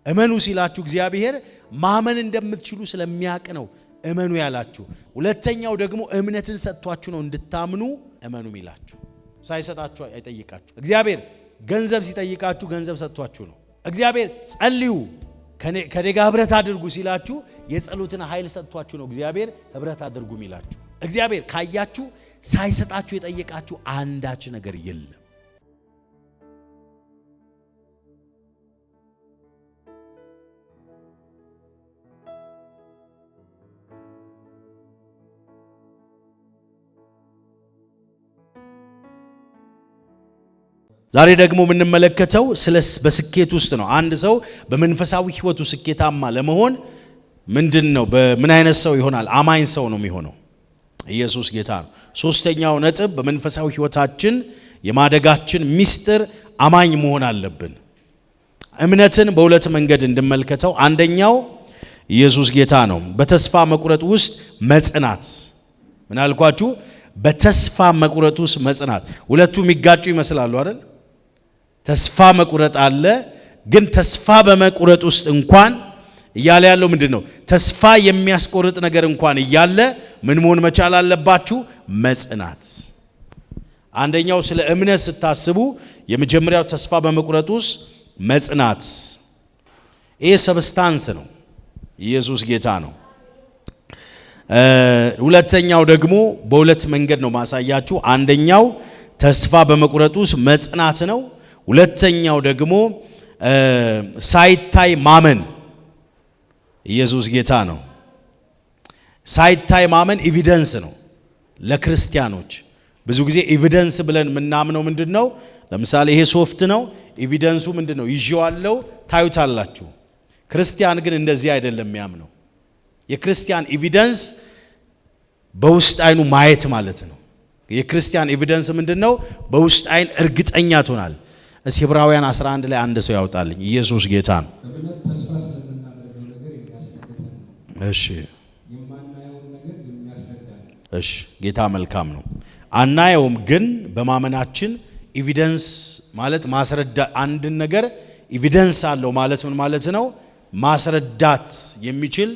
እመኑ ሲላችሁ እግዚአብሔር ማመን እንደምትችሉ ስለሚያውቅ ነው እመኑ ያላችሁ። ሁለተኛው ደግሞ እምነትን ሰጥቷችሁ ነው እንድታምኑ እመኑ ይላችሁ። ሳይሰጣችሁ አይጠይቃችሁ። እግዚአብሔር ገንዘብ ሲጠይቃችሁ ገንዘብ ሰጥቷችሁ ነው። እግዚአብሔር ጸልዩ ከኔ ጋር ህብረት አድርጉ ሲላችሁ የጸሎትን ኃይል ሰጥቷችሁ ነው እግዚአብሔር ህብረት አድርጉ ይላችሁ። እግዚአብሔር ካያችሁ ሳይሰጣችሁ የጠየቃችሁ አንዳች ነገር የለም። ዛሬ ደግሞ የምንመለከተው በስኬት ውስጥ ነው። አንድ ሰው በመንፈሳዊ ህይወቱ ስኬታማ ለመሆን ምንድነው በምን አይነት ሰው ይሆናል? አማኝ ሰው ነው የሚሆነው። ኢየሱስ ጌታ ነው። ሶስተኛው ነጥብ በመንፈሳዊ ህይወታችን የማደጋችን ሚስጥር አማኝ መሆን አለብን። እምነትን በሁለት መንገድ እንድመልከተው። አንደኛው ኢየሱስ ጌታ ነው። በተስፋ መቁረጥ ውስጥ መጽናት። ምን አልኳችሁ? በተስፋ መቁረጥ ውስጥ መጽናት። ሁለቱ የሚጋጩ ይመስላሉ አይደል? ተስፋ መቁረጥ አለ፣ ግን ተስፋ በመቁረጥ ውስጥ እንኳን እያለ ያለው ምንድነው? ተስፋ የሚያስቆርጥ ነገር እንኳን እያለ ምን መሆን መቻል አለባችሁ? መጽናት። አንደኛው ስለ እምነት ስታስቡ የመጀመሪያው ተስፋ በመቁረጥ ውስጥ መጽናት። ይሄ ሰብስታንስ ነው። ኢየሱስ ጌታ ነው። ሁለተኛው ደግሞ በሁለት መንገድ ነው ማሳያችሁ። አንደኛው ተስፋ በመቁረጥ ውስጥ መጽናት ነው። ሁለተኛው ደግሞ ሳይታይ ማመን። ኢየሱስ ጌታ ነው። ሳይታይ ማመን ኤቪደንስ ነው ለክርስቲያኖች። ብዙ ጊዜ ኤቪደንስ ብለን ምናምነው ምንድነው? ለምሳሌ ይሄ ሶፍት ነው፣ ኤቪደንሱ ምንድነው? ይዤዋለሁ፣ ታዩታላችሁ። ክርስቲያን ግን እንደዚህ አይደለም የሚያምነው። የክርስቲያን ኤቪደንስ በውስጥ አይኑ ማየት ማለት ነው። የክርስቲያን ኤቪደንስ ምንድነው? በውስጥ አይን እርግጠኛ ትሆናል። ዕብራውያን 11 ላይ አንድ ሰው ያውጣልኝ። ኢየሱስ ጌታ ነው። እምነት ተስፋ ስለምናደርገው ነገር የሚያስረዳን ነው። እሺ፣ የማናየውን ነገር የሚያስረዳን ነው። እሺ፣ ጌታ መልካም ነው። አናየውም፣ ግን በማመናችን ኤቪደንስ ማለት ማስረዳ። አንድን ነገር ኤቪደንስ አለው ማለት ምን ማለት ነው? ማስረዳት የሚችል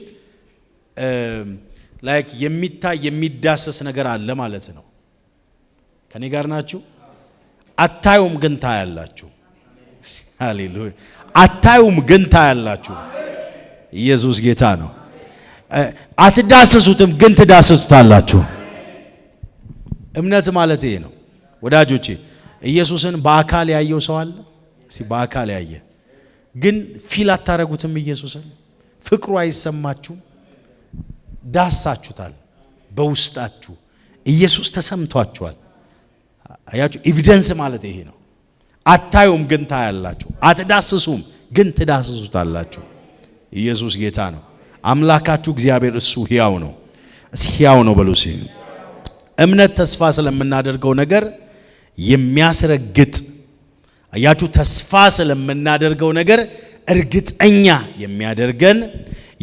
ላይክ የሚታይ የሚዳሰስ ነገር አለ ማለት ነው። ከኔ ጋር ናችሁ? አታዩም ግን ታያላችሁ። ሃሌሉያ! አታዩም ግን ታያላችሁ። ኢየሱስ ጌታ ነው። አትዳሰሱትም ግን ትዳሰሱታላችሁ። እምነት ማለት ይሄ ነው ወዳጆቼ። ኢየሱስን በአካል ያየው ሰው አለ? በአካል ያየ ግን ፊል አታረጉትም። ኢየሱስን ፍቅሩ አይሰማችሁም? ዳሳችሁታል በውስጣችሁ። ኢየሱስ ተሰምቷችኋል። አያችሁ? ኤቪደንስ ማለት ይሄ ነው። አታዩም ግን ታያላችሁ። አትዳስሱም ግን ትዳስሱታላችሁ። ኢየሱስ ጌታ ነው። አምላካችሁ እግዚአብሔር እሱ ሕያው ነው። ሕያው ነው በሉ። እምነት ተስፋ ስለምናደርገው ነገር የሚያስረግጥ። አያችሁ? ተስፋ ስለምናደርገው ነገር እርግጠኛ የሚያደርገን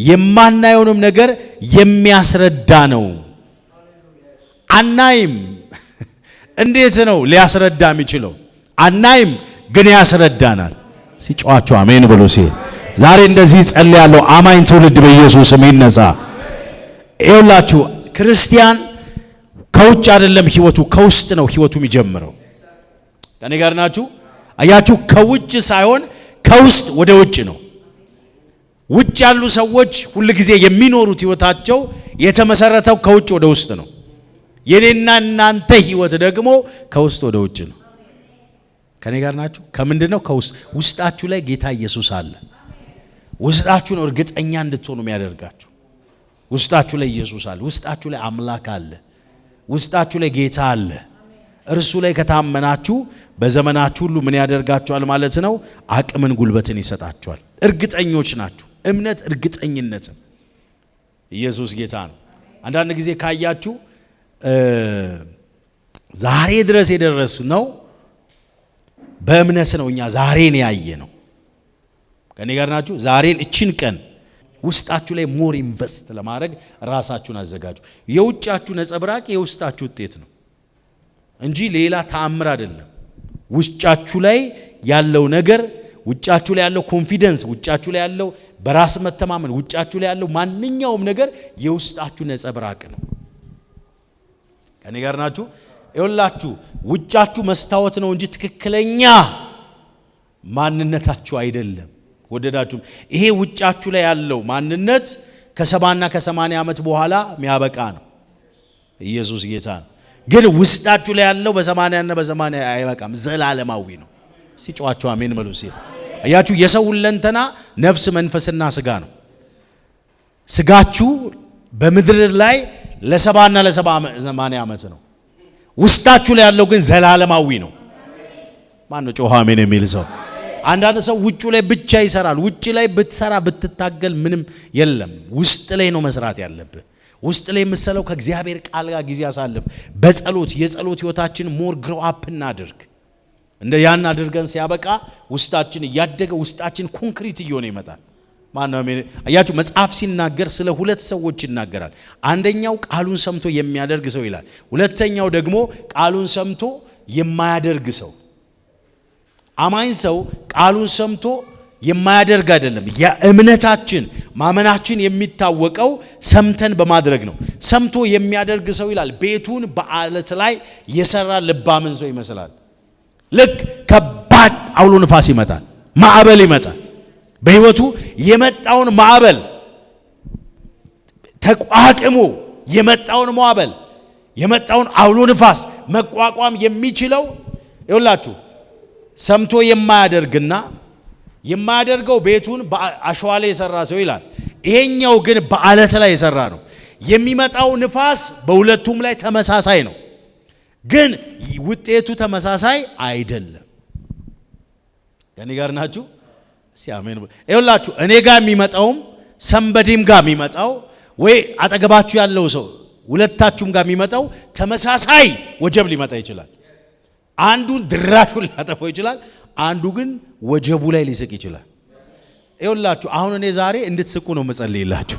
የማናየውንም ነገር የሚያስረዳ ነው። አናይም። እንዴት ነው ሊያስረዳ የሚችለው? አናይም ግን ያስረዳናል። ሲጫዋችሁ አሜን ብሎ ዛሬ እንደዚህ ጸልያለሁ። አማኝ ትውልድ በኢየሱስ ስም ይነሳ። ይኸውላችሁ ክርስቲያን ከውጭ አይደለም ህይወቱ፣ ከውስጥ ነው ህይወቱ የሚጀምረው። ከኔ ጋር ናችሁ? አያችሁ? ከውጭ ሳይሆን ከውስጥ ወደ ውጭ ነው። ውጭ ያሉ ሰዎች ሁሉ ጊዜ የሚኖሩት ህይወታቸው የተመሰረተው ከውጭ ወደ ውስጥ ነው። የኔና እናንተ ህይወት ደግሞ ከውስጥ ወደ ውጭ ነው። ከኔ ጋር ናችሁ? ከምንድነው? ከውስጥ። ውስጣችሁ ላይ ጌታ ኢየሱስ አለ። ውስጣችሁ ነው እርግጠኛ እንድትሆኑ የሚያደርጋችሁ። ውስጣችሁ ላይ ኢየሱስ አለ። ውስጣችሁ ላይ አምላክ አለ። ውስጣችሁ ላይ ጌታ አለ። እርሱ ላይ ከታመናችሁ በዘመናችሁ ሁሉ ምን ያደርጋችኋል ማለት ነው? አቅምን፣ ጉልበትን ይሰጣችኋል። እርግጠኞች ናችሁ። እምነት እርግጠኝነት። ኢየሱስ ጌታ ነው። አንዳንድ ጊዜ ካያችሁ ዛሬ ድረስ የደረሱ ነው በእምነት ነው። እኛ ዛሬን ያየ ነው። ከኔ ጋር ናችሁ? ዛሬን እቺን ቀን ውስጣችሁ ላይ ሞር ኢንቨስት ለማድረግ ራሳችሁን አዘጋጁ። የውጫችሁ ነጸብራቅ የውስጣችሁ ውጤት ነው እንጂ ሌላ ተአምር አይደለም። ውስጣችሁ ላይ ያለው ነገር ውጫችሁ ላይ ያለው ኮንፊደንስ፣ ውጫችሁ ላይ ያለው በራስ መተማመን፣ ውጫችሁ ላይ ያለው ማንኛውም ነገር የውስጣችሁ ነጸብራቅ ነው። ከኔ ጋር ናችሁ? ይኸውላችሁ ውጫችሁ መስታወት ነው እንጂ ትክክለኛ ማንነታችሁ አይደለም። ወደዳችሁ? ይሄ ውጫችሁ ላይ ያለው ማንነት ከ70 እና ከ80 ዓመት በኋላ የሚያበቃ ነው። ኢየሱስ ጌታ ነው። ግን ውስጣችሁ ላይ ያለው በ80 እና በ80 አይበቃም፣ ዘላለማዊ ነው። ሲጫዋችሁ አሜን በሉ። አያችሁ የሰው ሁለንተና ነፍስ መንፈስና ስጋ ነው። ስጋችሁ በምድር ላይ ለ70 እና ለ80 ዓመት ነው። ውስጣችሁ ላይ ያለው ግን ዘላለማዊ ነው። ማን ነው ጮህ አሜን የሚል ሰው? አንዳንድ ሰው ውጭ ላይ ብቻ ይሰራል። ውጭ ላይ ብትሰራ ብትታገል ምንም የለም። ውስጥ ላይ ነው መስራት ያለብህ። ውስጥ ላይ የምሰለው ከእግዚአብሔር ቃል ጋር ጊዜ አሳልፍ። በጸሎት የጸሎት ህይወታችን ሞር ግሮ አፕ እናድርግ። እንደ ያን አድርገን ሲያበቃ ውስጣችን እያደገ ውስጣችን ኮንክሪት እየሆነ ይመጣል። ማነው አያችሁ መጽሐፍ ሲናገር ስለ ሁለት ሰዎች ይናገራል። አንደኛው ቃሉን ሰምቶ የሚያደርግ ሰው ይላል። ሁለተኛው ደግሞ ቃሉን ሰምቶ የማያደርግ ሰው። አማኝ ሰው ቃሉን ሰምቶ የማያደርግ አይደለም። የእምነታችን ማመናችን የሚታወቀው ሰምተን በማድረግ ነው። ሰምቶ የሚያደርግ ሰው ይላል ቤቱን በአለት ላይ የሰራ ልባምን ሰው ይመስላል። ልክ ከባድ አውሎ ንፋስ ይመጣል፣ ማዕበል ይመጣል። በህይወቱ የመጣውን ማዕበል ተቋቁሞ የመጣውን ማዕበል የመጣውን አውሎ ንፋስ መቋቋም የሚችለው ይኸውላችሁ ሰምቶ የማያደርግና የማያደርገው ቤቱን በአሸዋ ላይ የሰራ ሰው ይላል። ይሄኛው ግን በአለት ላይ የሰራ ነው። የሚመጣው ንፋስ በሁለቱም ላይ ተመሳሳይ ነው፣ ግን ውጤቱ ተመሳሳይ አይደለም። ከኔ ጋር ናችሁ? ሲአሜን። ይኸውላችሁ እኔ ጋር የሚመጣውም ሰንበዲም ጋር የሚመጣው ወይ አጠገባችሁ ያለው ሰው ሁለታችሁም ጋር የሚመጣው ተመሳሳይ ወጀብ ሊመጣ ይችላል። አንዱን ድራሹን ሊያጠፋው ይችላል፣ አንዱ ግን ወጀቡ ላይ ሊስቅ ይችላል። ይኸውላችሁ አሁን እኔ ዛሬ እንድትስቁ ነው መጸልይላችሁ።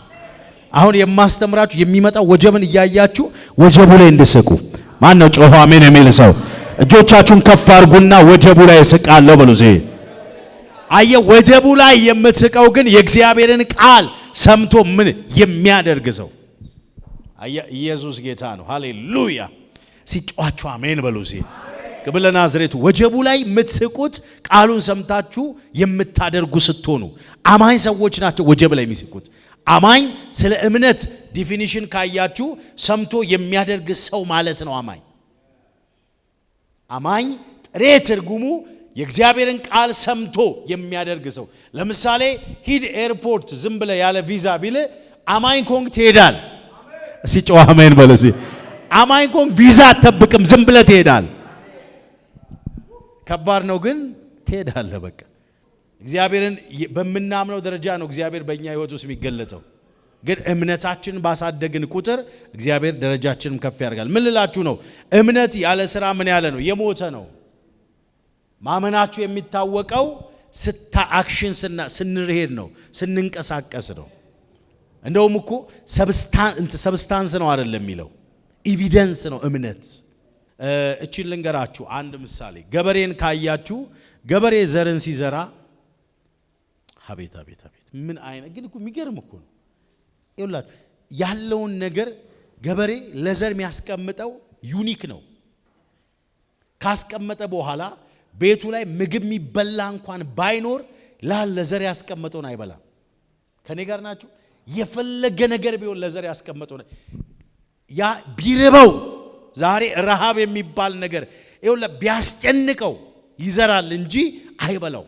አሁን የማስተምራችሁ የሚመጣው ወጀብን እያያችሁ ወጀቡ ላይ እንድትስቁ። ማን ነው ጮሆ አሜን የሚል ሰው? እጆቻችሁን ከፍ አድርጉና ወጀቡ ላይ እስቃለሁ በሉ። አየ ወጀቡ ላይ የምትስቀው ግን የእግዚአብሔርን ቃል ሰምቶ ምን የሚያደርግ ሰው። አየ ኢየሱስ ጌታ ነው። ሃሌሉያ። ሲጫዋችሁ አሜን በሉ። ክብር ለናዝሬቱ። ወጀቡ ላይ የምትስቁት ቃሉን ሰምታችሁ የምታደርጉ ስትሆኑ አማኝ ሰዎች ናቸው ወጀብ ላይ የሚስቁት። አማኝ ስለ እምነት ዲፊኒሽን ካያችሁ ሰምቶ የሚያደርግ ሰው ማለት ነው። አማኝ ጥሬ ትርጉሙ የእግዚአብሔርን ቃል ሰምቶ የሚያደርግ ሰው። ለምሳሌ ሂድ ኤርፖርት ዝም ብለ ያለ ቪዛ ቢል አማኝ ኮንግ ትሄዳል። ሲጮህ አሜን በሉ። አማኝ ኮንግ ቪዛ አትጠብቅም፣ ዝም ብለ ትሄዳል። ከባድ ነው ግን ትሄዳለህ። በቃ እግዚአብሔርን በምናምነው ደረጃ ነው እግዚአብሔር በእኛ ህይወት ውስጥ የሚገለጠው። ግን እምነታችንን ባሳደግን ቁጥር እግዚአብሔር ደረጃችንን ከፍ ያደርጋል። ምን ልላችሁ ነው? እምነት ያለ ስራ ምን ያለ ነው? የሞተ ነው። ማመናችሁ የሚታወቀው አክሽን ስንሄድ ነው፣ ስንንቀሳቀስ ነው። እንደውም እኮ ሰብስታንስ ነው አይደለም የሚለው ኤቪደንስ ነው እምነት። እቺን ልንገራችሁ አንድ ምሳሌ። ገበሬን ካያችሁ ገበሬ ዘርን ሲዘራ አቤት አቤት አቤት ምን አይነት ግን እኮ የሚገርም እኮ ነው። ይኸውላችሁ ያለውን ነገር ገበሬ ለዘር የሚያስቀምጠው ዩኒክ ነው። ካስቀመጠ በኋላ ቤቱ ላይ ምግብ የሚበላ እንኳን ባይኖር ለዘር ያስቀመጠውን አይበላም። ከኔ ጋር ናችሁ? የፈለገ ነገር ቢሆን ለዘር ያስቀመጠው ያ ቢርበው ዛሬ ረሃብ የሚባል ነገር ይኸውላ ቢያስጨንቀው ይዘራል እንጂ አይበላው።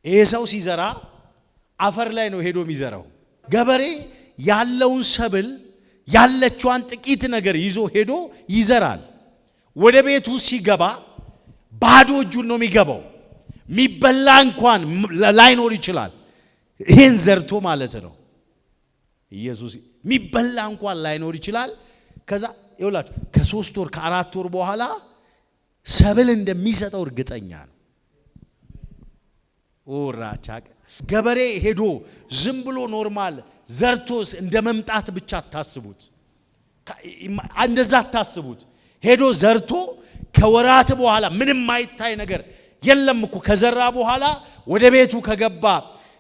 ይሄ ሰው ሲዘራ አፈር ላይ ነው ሄዶ የሚዘራው። ገበሬ ያለውን ሰብል ያለችዋን ጥቂት ነገር ይዞ ሄዶ ይዘራል። ወደ ቤቱ ሲገባ ባዶ እጁን ነው የሚገባው። የሚበላ እንኳን ላይኖር ይችላል። ይሄን ዘርቶ ማለት ነው። ኢየሱስ የሚበላ እንኳን ላይኖር ይችላል። ከዛ ይኸውላችሁ ከ3 ወር ከ4 ወር በኋላ ሰብል እንደሚሰጠው እርግጠኛ ነው። ኦራቻቅ ገበሬ ሄዶ ዝም ብሎ ኖርማል ዘርቶስ እንደ መምጣት ብቻ ታስቡት። እንደዛ ታስቡት። ሄዶ ዘርቶ ከወራት በኋላ ምንም ማይታይ ነገር የለም እኮ ከዘራ በኋላ ወደ ቤቱ ከገባ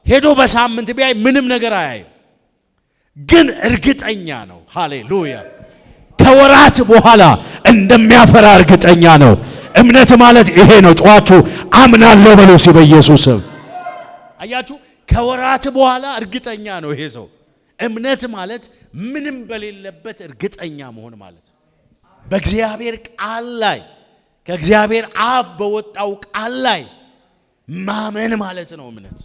ሄዶ በሳምንት ቢያይ ምንም ነገር አያይም፣ ግን እርግጠኛ ነው። ሃሌሉያ! ከወራት በኋላ እንደሚያፈራ እርግጠኛ ነው። እምነት ማለት ይሄ ነው። ጮኻችሁ አምናለሁ በሉ እስኪ በኢየሱስ ስም። አያችሁ፣ ከወራት በኋላ እርግጠኛ ነው ይሄ ሰው። እምነት ማለት ምንም በሌለበት እርግጠኛ መሆን ማለት ነው። በእግዚአብሔር ቃል ላይ ከእግዚአብሔር አፍ በወጣው ቃል ላይ ማመን ማለት ነው እምነት።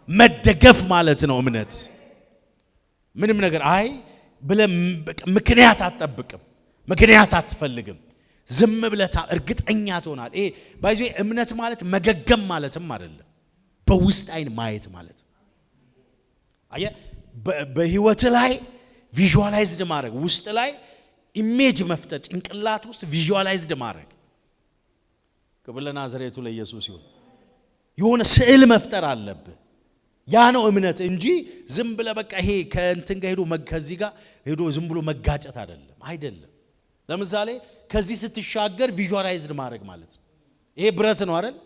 መደገፍ ማለት ነው እምነት። ምንም ነገር አይ ብለህ ምክንያት አትጠብቅም፣ ምክንያት አትፈልግም። ዝም ብለህ እርግጠኛ ትሆናል። ይሄ ባይዞ እምነት ማለት መገገም ማለትም አይደለም፣ በውስጥ አይን ማየት ማለት ነው። አየህ፣ በህይወት ላይ ቪዥዋላይዝድ ማድረግ፣ ውስጥ ላይ ኢሜጅ መፍጠር፣ ጭንቅላት ውስጥ ቪዥዋላይዝድ ማድረግ። ክብር ለናዝሬቱ ለኢየሱስ ይሁን። የሆነ ስዕል መፍጠር አለብህ። ያ ነው እምነት እንጂ ዝም ብለህ በቃ ይሄ ከእንትን ጋር ሄዶ ከዚህ ጋር ሄዶ ዝም ብሎ መጋጨት አይደለም። ለምሳሌ ከዚህ ስትሻገር ቪዥዋላይዝድ ማድረግ ማለት ነው። ይሄ ብረት ነው አይደል?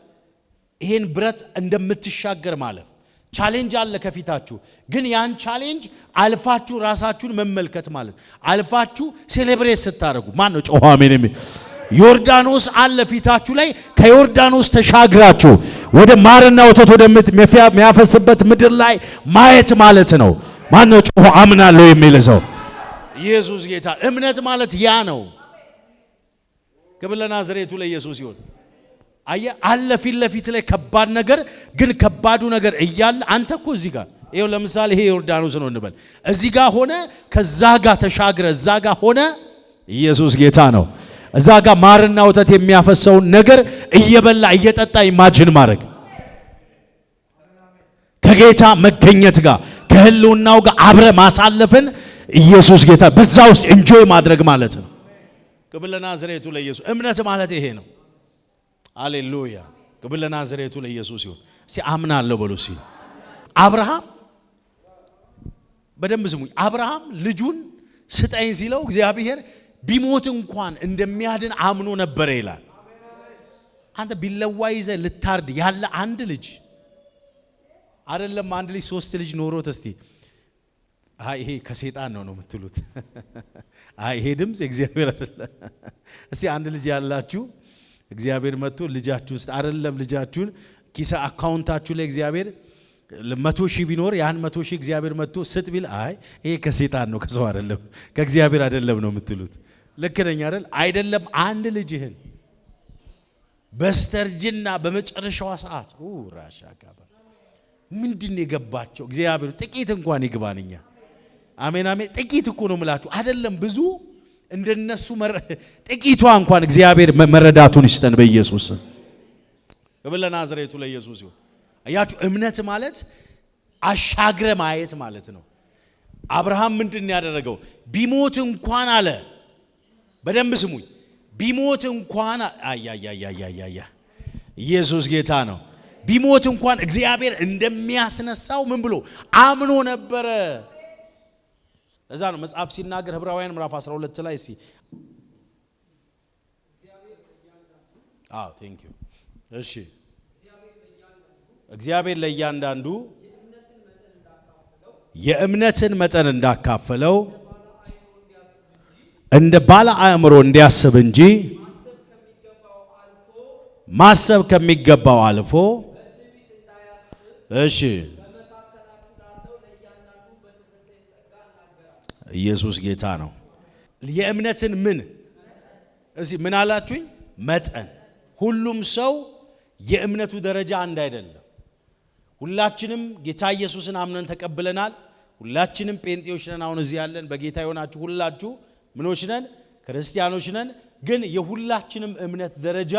ይሄን ብረት እንደምትሻገር ማለት ቻሌንጅ አለ ከፊታችሁ፣ ግን ያን ቻሌንጅ አልፋችሁ ራሳችሁን መመልከት ማለት አልፋችሁ ሴሌብሬት ስታደርጉ ማን ነው ጮኸ አሜን የሚል? ዮርዳኖስ አለ ፊታችሁ ላይ፣ ከዮርዳኖስ ተሻግራችሁ ወደ ማርና ወተት ወደሚያፈስበት ምድር ላይ ማየት ማለት ነው። ማን ነው ጮኸ አምናለሁ የሚል ሰው? ኢየሱስ ጌታ። እምነት ማለት ያ ነው። ክብር ለናዝሬቱ ለኢየሱስ ይሁን። አየ አለ ፊት ለፊት ላይ ከባድ ነገር፣ ግን ከባዱ ነገር እያለ አንተ እኮ እዚህ ጋር ይሄው ለምሳሌ ይሄ ዮርዳኖስ ነው እንበል። እዚህ ጋር ሆነ ከዛ ጋር ተሻግረ እዛ ጋር ሆነ። ኢየሱስ ጌታ ነው። እዛ ጋር ማርና ወተት የሚያፈሰውን ነገር እየበላ እየጠጣ ኢማጂን ማድረግ ከጌታ መገኘት ጋር ከህልውናው ጋር አብረ ማሳለፍን ኢየሱስ ጌታ በዛ ውስጥ ኢንጆይ ማድረግ ማለት ነው። ክብር ለናዝሬቱ ለኢየሱስ። እምነት ማለት ይሄ ነው። ሃሌሉያ! ክብር ለናዝሬቱ ለኢየሱስ ይሁን። እስቲ አምናለሁ በሉ እስቲ። አብርሃም በደንብ ስሙኝ። አብርሃም ልጁን ስጠኝ ሲለው እግዚአብሔር ቢሞት እንኳን እንደሚያድን አምኖ ነበር ይላል። አንተ ቢለዋ ይዘህ ልታርድ ያለ አንድ ልጅ አይደለም፣ አንድ ልጅ 3 ልጅ ኖሮት እስቲ አይ ይሄ ከሰይጣን ነው የምትሉት? አይ ይሄ ድምጽ እግዚአብሔር አይደለም። እስቲ አንድ ልጅ ያላችሁ እግዚአብሔር መጥቶ ልጃችሁ ውስጥ አይደለም ልጃችሁን ኪሳ አካውንታችሁ ላይ እግዚአብሔር 100,000 ቢኖር ያን 100,000 እግዚአብሔር መጥቶ ስጥ ቢል አይ ይሄ ከሰይጣን ነው ከሰው አይደለም ከእግዚአብሔር አይደለም ነው የምትሉት። ልክ ነኝ አይደል? አይደለም አንድ ልጅህን በስተርጅና በመጨረሻዋ ሰዓት ራሻ ጋባ ምንድን የገባቸው እግዚአብሔር ጥቂት እንኳን ይግባንኛ። አሜን አሜን። ጥቂት እኮ ነው የምላችሁ አይደለም ብዙ እንደነሱ ጥቂቷ እንኳን እግዚአብሔር መረዳቱን ይስጠን በኢየሱስ ስም። ክብር ለናዝሬቱ ለኢየሱስ ይሁን። አያችሁ እምነት ማለት አሻግረ ማየት ማለት ነው። አብርሃም ምንድን ያደረገው? ቢሞት እንኳን አለ። በደንብ ስሙኝ። ቢሞት እንኳን አያያያያያያ ኢየሱስ ጌታ ነው። ቢሞት እንኳን እግዚአብሔር እንደሚያስነሳው ምን ብሎ አምኖ ነበረ። ለዛ ነው መጽሐፍ ሲናገር ዕብራውያን ምዕራፍ 12 ላይ እስቲ ቴንክ ዩ እሺ እግዚአብሔር ለእያንዳንዱ የእምነትን መጠን እንዳካፈለው እንደ ባለ አእምሮ እንዲያስብ እንጂ ማሰብ ከሚገባው አልፎ እሺ ኢየሱስ ጌታ ነው። የእምነትን ምን እዚህ ምን አላችሁኝ? መጠን። ሁሉም ሰው የእምነቱ ደረጃ አንድ አይደለም። ሁላችንም ጌታ ኢየሱስን አምነን ተቀብለናል። ሁላችንም ጴንጤዎች ነን። አሁን እዚህ ያለን በጌታ የሆናችሁ ሁላችሁ ምኖች ነን? ክርስቲያኖች ነን። ግን የሁላችንም እምነት ደረጃ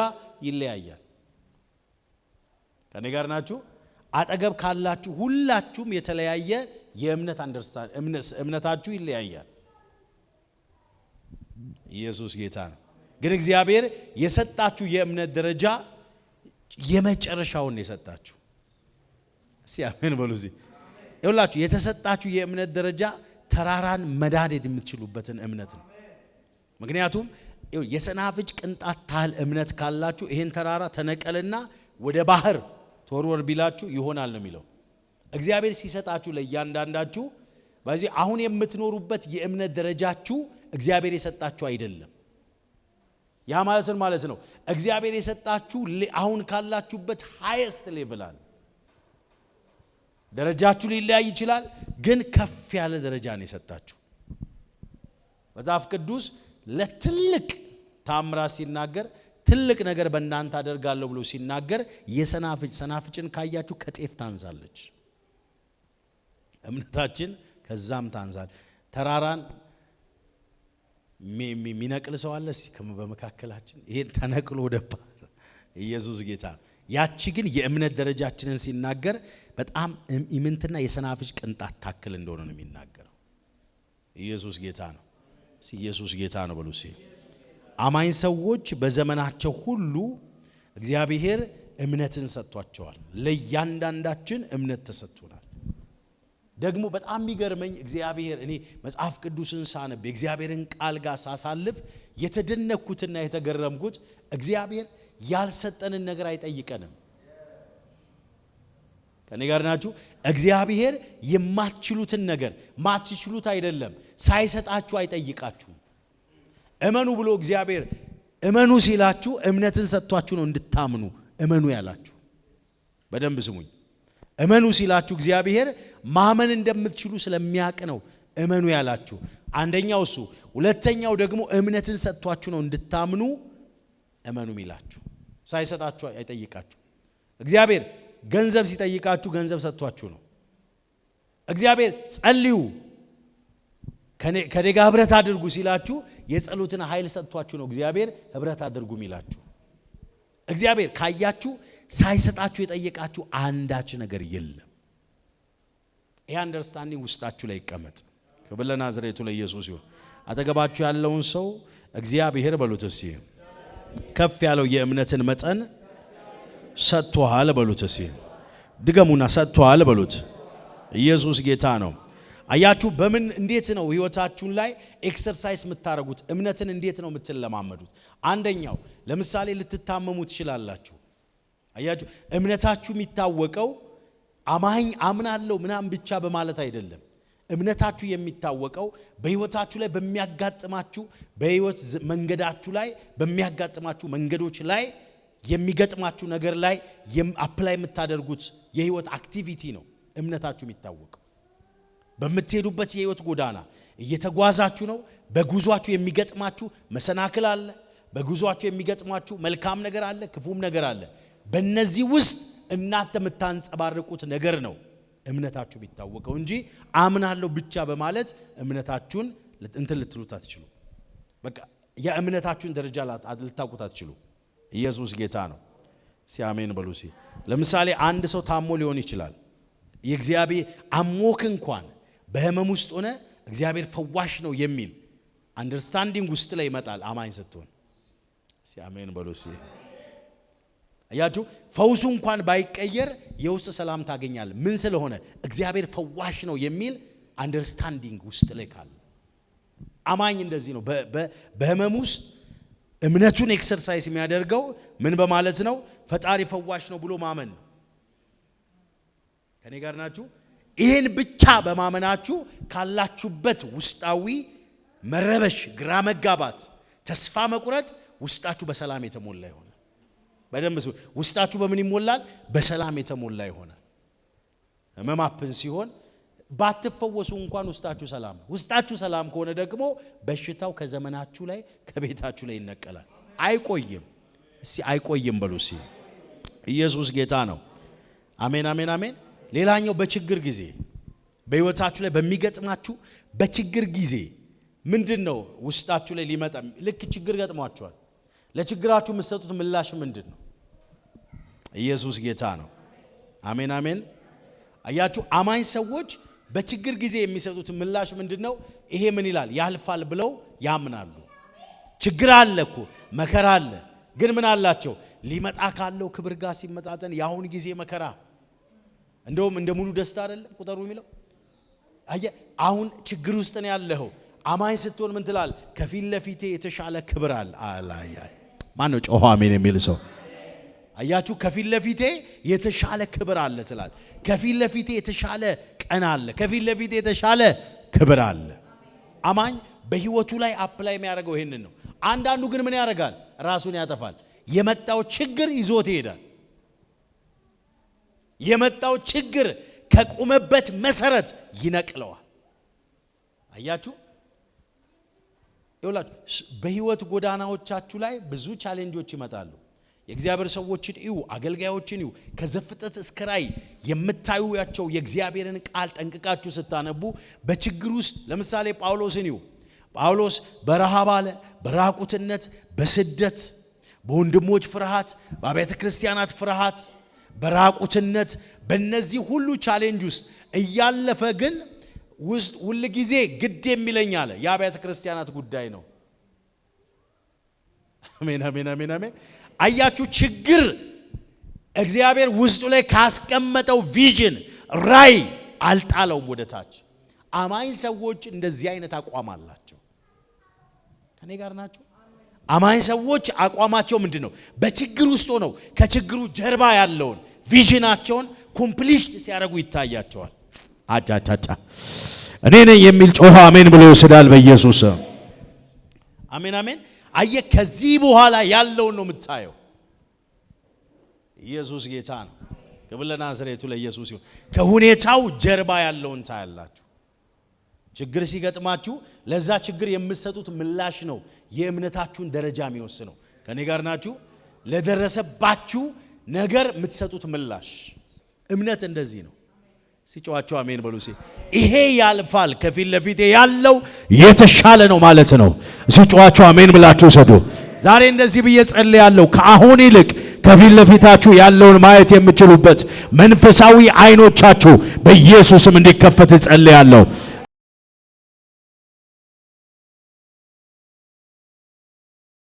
ይለያያል። ከኔ ጋር ናችሁ? አጠገብ ካላችሁ ሁላችሁም የተለያየ የእምነት እምነታችሁ ይለያያል። ኢየሱስ ጌታ ነው። ግን እግዚአብሔር የሰጣችሁ የእምነት ደረጃ የመጨረሻውን የሰጣችሁ። እስቲ አሜን በሉ። እዚህ ይኸውላችሁ የተሰጣችሁ የእምነት ደረጃ ተራራን መዳደድ የምትችሉበትን እምነት ነው። ምክንያቱም የሰናፍጭ ቅንጣት ታህል እምነት ካላችሁ ይሄን ተራራ ተነቀልና ወደ ባህር ተወርወር ቢላችሁ ይሆናል ነው የሚለው። እግዚአብሔር ሲሰጣችሁ ለእያንዳንዳችሁ በዚህ አሁን የምትኖሩበት የእምነት ደረጃችሁ እግዚአብሔር የሰጣችሁ አይደለም። ያ ማለት ነው እግዚአብሔር የሰጣችሁ አሁን ካላችሁበት ሃይስት ሌቭል አለ። ደረጃችሁ ሊለያይ ይችላል፣ ግን ከፍ ያለ ደረጃ ነው የሰጣችሁ። መጽሐፍ ቅዱስ ለትልቅ ታምራት ሲናገር ትልቅ ነገር በእናንተ አደርጋለሁ ብሎ ሲናገር ሰናፍጭን ካያችሁ ከጤፍ ታንሳለች። እምነታችን ከዛም ታንሳል። ተራራን ሚነቅል ሰው አለ በመካከላችን? ይሄን ተነቅሎ ወደ ባህር ኢየሱስ ጌታ። ያቺ ግን የእምነት ደረጃችንን ሲናገር በጣም ኢምንትና የሰናፍጭ ቅንጣት ታክል እንደሆነ ነው የሚናገረው። ኢየሱስ ጌታ ነው። ኢየሱስ ጌታ ነው በሉ። አማኝ ሰዎች በዘመናቸው ሁሉ እግዚአብሔር እምነትን ሰጥቷቸዋል። ለእያንዳንዳችን እምነት ተሰጥቶናል። ደግሞ በጣም የሚገርመኝ እግዚአብሔር እኔ መጽሐፍ ቅዱስን ሳነብ የእግዚአብሔርን ቃል ጋር ሳሳልፍ የተደነኩትና የተገረምኩት እግዚአብሔር ያልሰጠንን ነገር አይጠይቀንም። ከኔ ጋር ናችሁ? እግዚአብሔር የማትችሉትን ነገር ማትችሉት አይደለም ሳይሰጣችሁ አይጠይቃችሁም። እመኑ ብሎ እግዚአብሔር እመኑ ሲላችሁ እምነትን ሰጥቷችሁ ነው እንድታምኑ እመኑ ያላችሁ። በደንብ ስሙኝ። እመኑ ሲላችሁ እግዚአብሔር ማመን እንደምትችሉ ስለሚያውቅ ነው እመኑ ያላችሁ። አንደኛው እሱ፣ ሁለተኛው ደግሞ እምነትን ሰጥቷችሁ ነው እንድታምኑ እመኑ ይላችሁ። ሳይሰጣችሁ አይጠይቃችሁ። እግዚአብሔር ገንዘብ ሲጠይቃችሁ ገንዘብ ሰጥቷችሁ ነው። እግዚአብሔር ጸልዩ ከኔ ጋር ህብረት አድርጉ ሲላችሁ የጸሎትን ኃይል ሰጥቷችሁ ነው እግዚአብሔር ህብረት አድርጉ ይላችሁ። እግዚአብሔር ካያችሁ ሳይሰጣችሁ የጠየቃችሁ አንዳች ነገር የለም። ይሄ አንደርስታንዲንግ ውስጣችሁ ላይ ይቀመጥ። ክብር ለናዝሬቱ ለኢየሱስ ይሁን። አጠገባችሁ ያለውን ሰው እግዚአብሔር በሉት እስኪ ከፍ ያለው የእምነትን መጠን ሰጥቷል በሉት እስኪ። ድገሙና ሰጥቷል በሉት። ኢየሱስ ጌታ ነው። አያችሁ በምን እንዴት ነው ህይወታችሁን ላይ ኤክሰርሳይዝ የምታረጉት? እምነትን እንዴት ነው የምትለማመዱት? አንደኛው ለምሳሌ ልትታመሙ ትችላላችሁ። አያችሁ እምነታችሁ የሚታወቀው አምናለሁ ምናምን ብቻ በማለት አይደለም። እምነታችሁ የሚታወቀው በህይወታችሁ ላይ በሚያጋጥማችሁ በህይወት መንገዳችሁ ላይ በሚያጋጥማችሁ መንገዶች ላይ የሚገጥማችሁ ነገር ላይ አፕላይ የምታደርጉት የህይወት አክቲቪቲ ነው እምነታችሁ የሚታወቀው። በምትሄዱበት የህይወት ጎዳና እየተጓዛችሁ ነው። በጉዟችሁ የሚገጥማችሁ መሰናክል አለ። በጉዟችሁ የሚገጥማችሁ መልካም ነገር አለ፣ ክፉም ነገር አለ። በእነዚህ ውስጥ እናንተ የምታንጸባርቁት ነገር ነው እምነታችሁ ቢታወቀው እንጂ አምናለሁ ብቻ በማለት እምነታችሁን እንትን ልትሉት አትችሉ። በቃ የእምነታችሁን ደረጃ ልታውቁት አትችሉ። ኢየሱስ ጌታ ነው። ሲአሜን በሉሲ። ለምሳሌ አንድ ሰው ታሞ ሊሆን ይችላል። የእግዚአብሔር አሞክ እንኳን በህመም ውስጥ ሆነ እግዚአብሔር ፈዋሽ ነው የሚል አንደርስታንዲንግ ውስጥ ላይ ይመጣል አማኝ ስትሆን። ሲአሜን በሉሲ። አያችሁ ፈውሱ እንኳን ባይቀየር የውስጥ ሰላም ታገኛል። ምን ስለሆነ እግዚአብሔር ፈዋሽ ነው የሚል አንደርስታንዲንግ ውስጥ ላይ ካለ አማኝ እንደዚህ ነው። በህመም ውስጥ እምነቱን ኤክሰርሳይዝ የሚያደርገው ምን በማለት ነው? ፈጣሪ ፈዋሽ ነው ብሎ ማመን ነው። ከኔ ጋር ናችሁ? ይሄን ብቻ በማመናችሁ ካላችሁበት ውስጣዊ መረበሽ፣ ግራ መጋባት፣ ተስፋ መቁረጥ ውስጣችሁ በሰላም የተሞላ ይሆናል። በደንብ ውስጣችሁ በምን ይሞላል? በሰላም የተሞላ ይሆናል። ህመማፕን ሲሆን ባትፈወሱ እንኳን ውስጣችሁ ሰላም ነው። ውስጣችሁ ሰላም ከሆነ ደግሞ በሽታው ከዘመናችሁ ላይ ከቤታችሁ ላይ ይነቀላል። አይቆይም። እስቲ አይቆይም በሉ እስቲ። ኢየሱስ ጌታ ነው። አሜን አሜን አሜን። ሌላኛው በችግር ጊዜ በህይወታችሁ ላይ በሚገጥማችሁ በችግር ጊዜ ምንድነው ውስጣችሁ ላይ ሊመጣ? ልክ ችግር ገጥሟችኋል። ለችግራችሁ የምትሰጡት ምላሽ ምንድነው? ኢየሱስ ጌታ ነው። አሜን አሜን። አያችሁ አማኝ ሰዎች በችግር ጊዜ የሚሰጡት ምላሽ ምንድነው? ይሄ ምን ይላል? ያልፋል ብለው ያምናሉ። ችግር አለ እኮ መከራ አለ፣ ግን ምን አላቸው? ሊመጣ ካለው ክብር ጋር ሲመጣጠን የአሁን ጊዜ መከራ እንደውም እንደ ሙሉ ደስታ አይደለም ቁጠሩ የሚለው። አሁን ችግር ውስጥ ነው ያለኸው። አማኝ ስትሆን ምን ትላል? ከፊት ለፊቴ የተሻለ ክብር አለ። አላያ ማን ነው ጮኸ አሜን የሚል ሰው? አያችሁ ከፊት ለፊቴ የተሻለ ክብር አለ ትላል። ከፊት ለፊቴ የተሻለ ቀን አለ። ከፊት ለፊቴ የተሻለ ክብር አለ። አማኝ በህይወቱ ላይ አፕላይ የሚያደርገው ይሄንን ነው። አንዳንዱ ግን ምን ያደርጋል? ራሱን ያጠፋል። የመጣው ችግር ይዞት ይሄዳል። የመጣው ችግር ከቆመበት መሰረት ይነቅለዋል። አያችሁ ይውላችሁ በህይወት ጎዳናዎቻችሁ ላይ ብዙ ቻሌንጆች ይመጣሉ። የእግዚአብሔር ሰዎችን እዩ፣ አገልጋዮችን እዩ። ከዘፍጥረት እስከ ራእይ የምታዩያቸው የእግዚአብሔርን ቃል ጠንቅቃችሁ ስታነቡ በችግር ውስጥ ለምሳሌ ጳውሎስን እዩ። ጳውሎስ በረሃብ አለ፣ በራቁትነት፣ በስደት፣ በወንድሞች ፍርሃት፣ በአብያተ ክርስቲያናት ፍርሃት፣ በራቁትነት በእነዚህ ሁሉ ቻሌንጅ ውስጥ እያለፈ ግን ውስጥ ሁሉ ጊዜ ግድ የሚለኝ አለ የአብያተ ክርስቲያናት ጉዳይ ነው። አሜን አሜን አሜን አሜን። አያችሁ ችግር እግዚአብሔር ውስጡ ላይ ካስቀመጠው ቪዥን ራይ አልጣለውም ወደ ታች። አማኝ ሰዎች እንደዚህ አይነት አቋም አላቸው። ከኔ ጋር ናቸው? አማኝ ሰዎች አቋማቸው ምንድነው? በችግር ውስጥ ሆነው ከችግሩ ጀርባ ያለውን ቪዥናቸውን ኮምፕሊት ሲያደርጉ ይታያቸዋል። አጫጫጫ እኔ ነኝ የሚል ጮኸ አሜን ብሎ ይወስዳል በኢየሱስ አሜን አሜን። አየ ከዚህ በኋላ ያለውን ነው የምታየው። ኢየሱስ ጌታ ነው። ክብር ለናዝሬቱ ለኢየሱስ ይሁን። ከሁኔታው ጀርባ ያለውን ታያላችሁ። ችግር ሲገጥማችሁ ለዛ ችግር የምትሰጡት ምላሽ ነው የእምነታችሁን ደረጃ የሚወስነው። ከኔ ጋር ናችሁ? ለደረሰባችሁ ነገር የምትሰጡት ምላሽ እምነት እንደዚህ ነው። ሲጮዋችሁ አሜን በሉ። ይሄ ያልፋል፣ ከፊት ለፊቴ ያለው የተሻለ ነው ማለት ነው። ሲጮዋችሁ አሜን ብላችሁ ሰዱ። ዛሬ እንደዚህ ብዬ ጸልያለሁ። ከአሁን ይልቅ ከፊት ለፊታችሁ ያለውን ማየት የምትችሉበት መንፈሳዊ አይኖቻችሁ በኢየሱስም እንዲከፈት ጸልያለሁ።